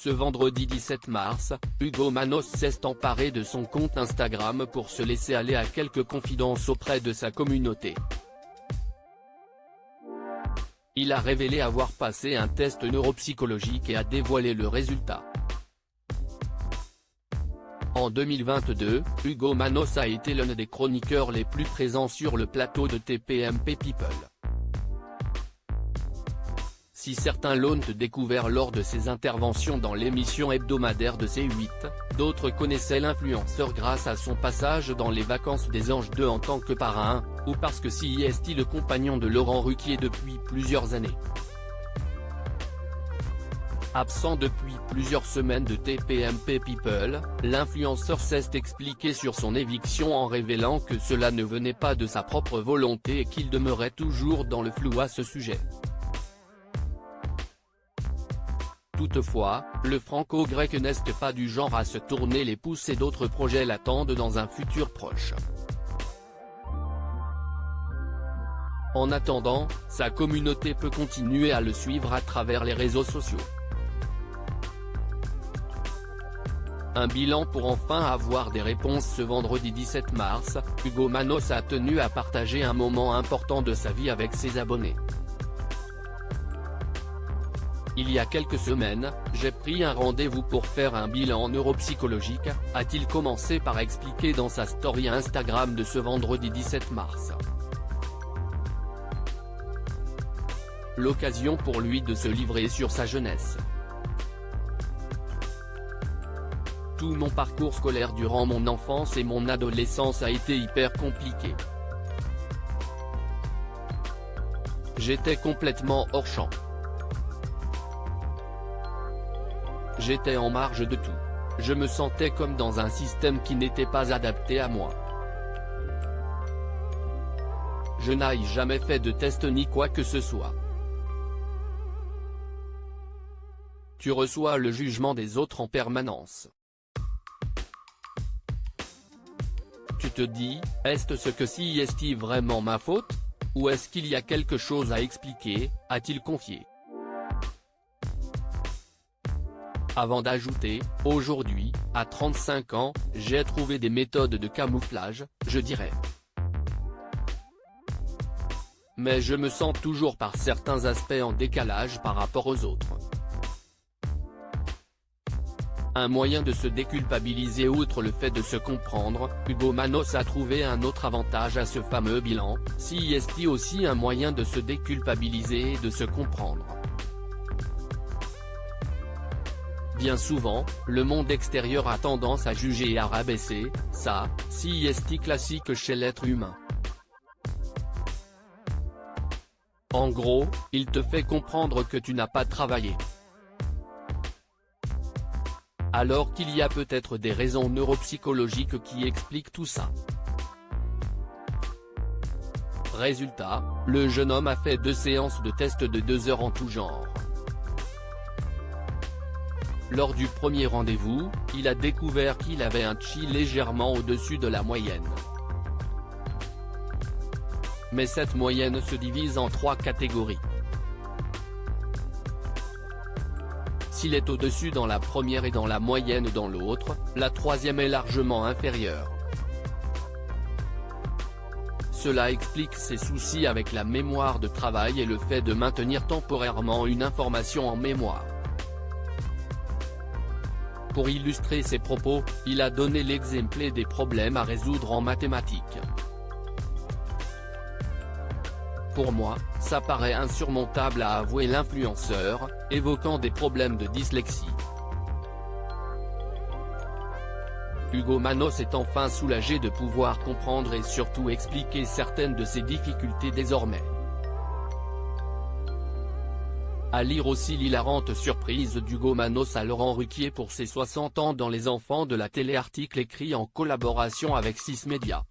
Ce vendredi 17 mars, Hugo Manos s'est emparé de son compte Instagram pour se laisser aller à quelques confidences auprès de sa communauté. Il a révélé avoir passé un test neuropsychologique et a dévoilé le résultat. En 2022, Hugo Manos a été l'un des chroniqueurs les plus présents sur le plateau de TPMP People. Si certains l'ont découvert lors de ses interventions dans l'émission hebdomadaire de C8, d'autres connaissaient l'influenceur grâce à son passage dans Les Vacances des Anges 2 en tant que parrain, ou parce que c'est le compagnon de Laurent Ruquier depuis plusieurs années. Absent depuis plusieurs semaines de TPMP People, l'influenceur s'est expliqué sur son éviction en révélant que cela ne venait pas de sa propre volonté et qu'il demeurait toujours dans le flou à ce sujet. Toutefois, le franco-grec n'est pas du genre à se tourner les pouces et d'autres projets l'attendent dans un futur proche. En attendant, sa communauté peut continuer à le suivre à travers les réseaux sociaux. Un bilan pour enfin avoir des réponses. Ce vendredi 17 mars, Hugo Manos a tenu à partager un moment important de sa vie avec ses abonnés. Il y a quelques semaines, j'ai pris un rendez-vous pour faire un bilan neuropsychologique, a-t-il commencé par expliquer dans sa story Instagram de ce vendredi 17 mars. L'occasion pour lui de se livrer sur sa jeunesse. Tout mon parcours scolaire durant mon enfance et mon adolescence a été hyper compliqué. J'étais complètement hors champ. J'étais en marge de tout. Je me sentais comme dans un système qui n'était pas adapté à moi. Je n'ai jamais fait de test ni quoi que ce soit. Tu reçois le jugement des autres en permanence. Tu te dis, est-ce que c'est vraiment ma faute? Ou est-ce qu'il y a quelque chose à expliquer, a-t-il confié. Avant d'ajouter, aujourd'hui, à 35 ans, j'ai trouvé des méthodes de camouflage, je dirais. Mais je me sens toujours par certains aspects en décalage par rapport aux autres. Un moyen de se déculpabiliser. Outre le fait de se comprendre, Hugo Manos a trouvé un autre avantage à ce fameux bilan, c'est aussi un moyen de se déculpabiliser et de se comprendre. Bien souvent, le monde extérieur a tendance à juger et à rabaisser, ça, c'est classique chez l'être humain. En gros, il te fait comprendre que tu n'as pas travaillé. Alors qu'il y a peut-être des raisons neuropsychologiques qui expliquent tout ça. Résultat, le jeune homme a fait 2 séances de tests de 2 heures en tout genre. Lors du premier rendez-vous, il a découvert qu'il avait un chi légèrement au-dessus de la moyenne. Mais cette moyenne se divise en 3 catégories. S'il est au-dessus dans la première et dans la moyenne dans l'autre, la troisième est largement inférieure. Cela explique ses soucis avec la mémoire de travail et le fait de maintenir temporairement une information en mémoire. Pour illustrer ses propos, il a donné l'exemple des problèmes à résoudre en mathématiques. Pour moi, ça paraît insurmontable, a avoué l'influenceur, évoquant des problèmes de dyslexie. Hugo Manos est enfin soulagé de pouvoir comprendre et surtout expliquer certaines de ses difficultés désormais. À lire aussi l'hilarante surprise d'Hugo Manos à Laurent Ruquier pour ses 60 ans dans Les Enfants de la télé, article écrit en collaboration avec 6 Médias.